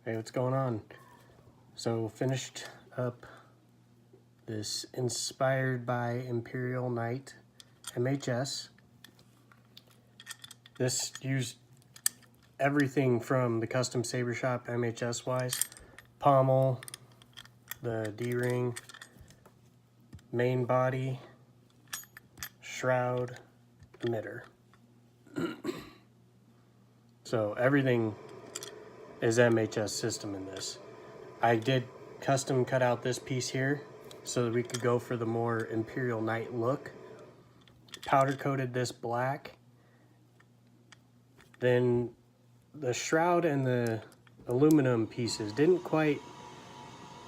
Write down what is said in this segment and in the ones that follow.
Hey, what's going on? So finished up this inspired by Imperial Knight MHS. This used everything from the custom saber shop MHS wise. Pommel, the D-ring, main body, shroud, emitter. So everything is MHS system in this. I did custom cut out this piece here so that we could go for the more Imperial Knight look. Powder coated this black. Then the shroud and the aluminum pieces didn't quite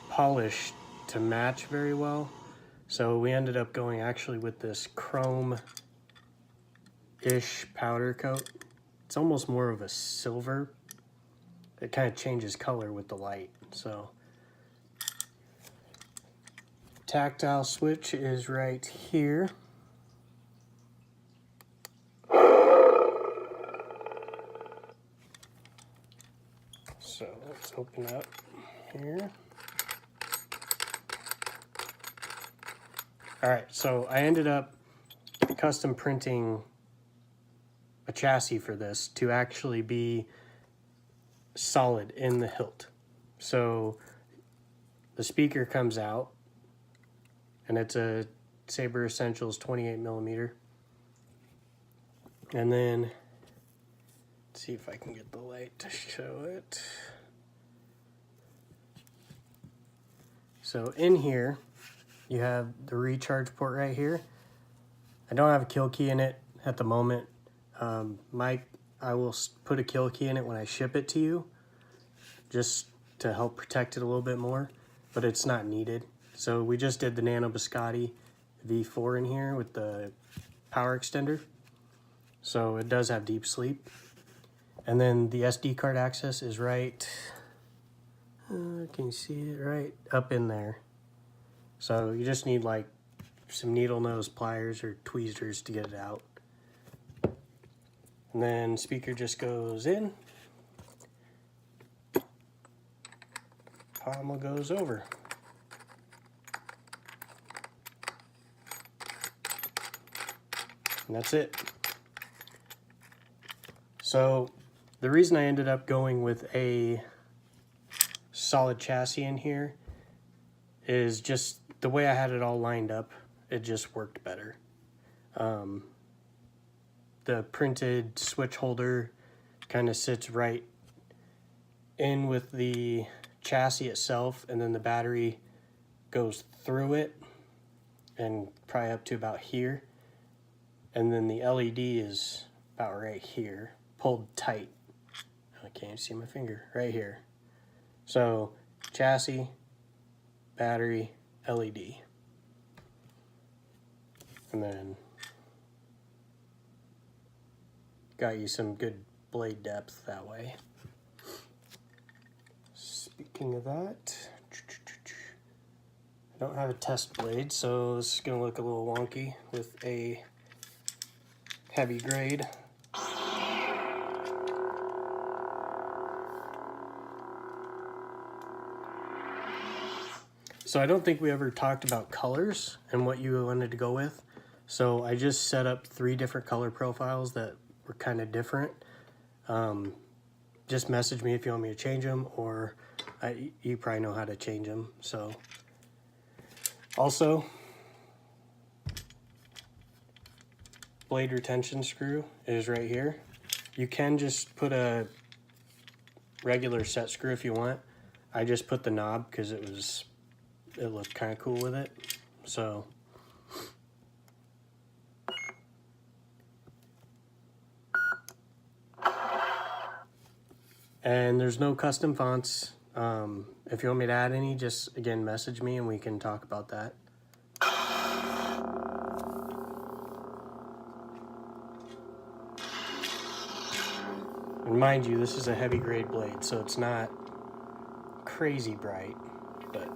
polish to match very well. So we ended up going actually with this chrome-ish powder coat. It's almost more of a silver. It kind of changes color with the light. So tactile switch is right here. So let's open up here. All right, so I ended up custom printing a chassis for this to actually be solid in the hilt. So the speaker comes out and it's a Saber Essentials 28mm. And then let's see if I can get the light to show it. So in here you have the recharge port right here. I don't have a kill key in it at the moment. I will put a kill key in it when I ship it to you, just to help protect it a little bit more, but it's not needed. So we just did the Nano Biscotte V4 in here with the power extender. So it does have deep sleep. And then the SD card access is right, can you see it? Right up in there. So you just need like some needle nose pliers or tweezers to get it out. And then speaker just goes in. Pommel goes over. And that's it. So the reason I ended up going with a solid chassis in here is just the way I had it all lined up. It just worked better. The printed switch holder kind of sits right in with the chassis itself, and then the battery goes through it and probably up to about here. And then the LED is about right here, pulled tight. I can't even see my finger, right here. So chassis, battery, LED. And then got you some good blade depth that way. Speaking of that, I don't have a test blade, so this is going to look a little wonky with a heavy grade. So I don't think we ever talked about colors and what you wanted to go with. So I just set up 3 different color profiles that were kind of different. Just message me if you want me to change them, or you probably know how to change them. So also, blade retention screw is right here. You can just put a regular set screw if you want. I just put the knob because it looked kind of cool with it. So and there's no custom fonts. If you want me to add any, just again message me and we can talk about that. And mind you, this is a heavy grade blade, so it's not crazy bright, but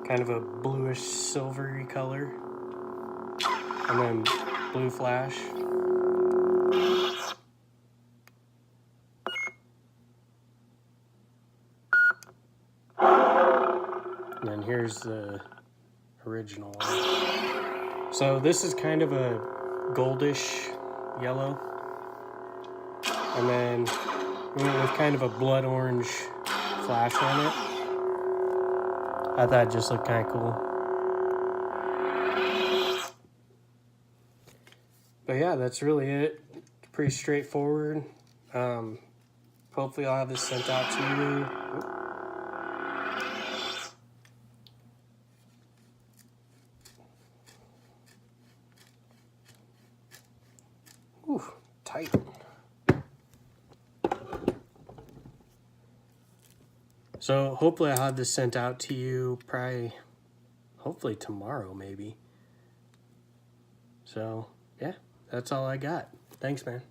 kind of a bluish silvery color, and then blue flash. And then here's the original one. So this is kind of a goldish yellow, and then we went with kind of a blood orange flash on it. I thought it just looked kind of cool. But yeah, that's really it. Pretty straightforward. Hopefully I'll have this sent out to you. Ooh, tight. So hopefully I'll have this sent out to you hopefully tomorrow maybe. So yeah, that's all I got. Thanks, man.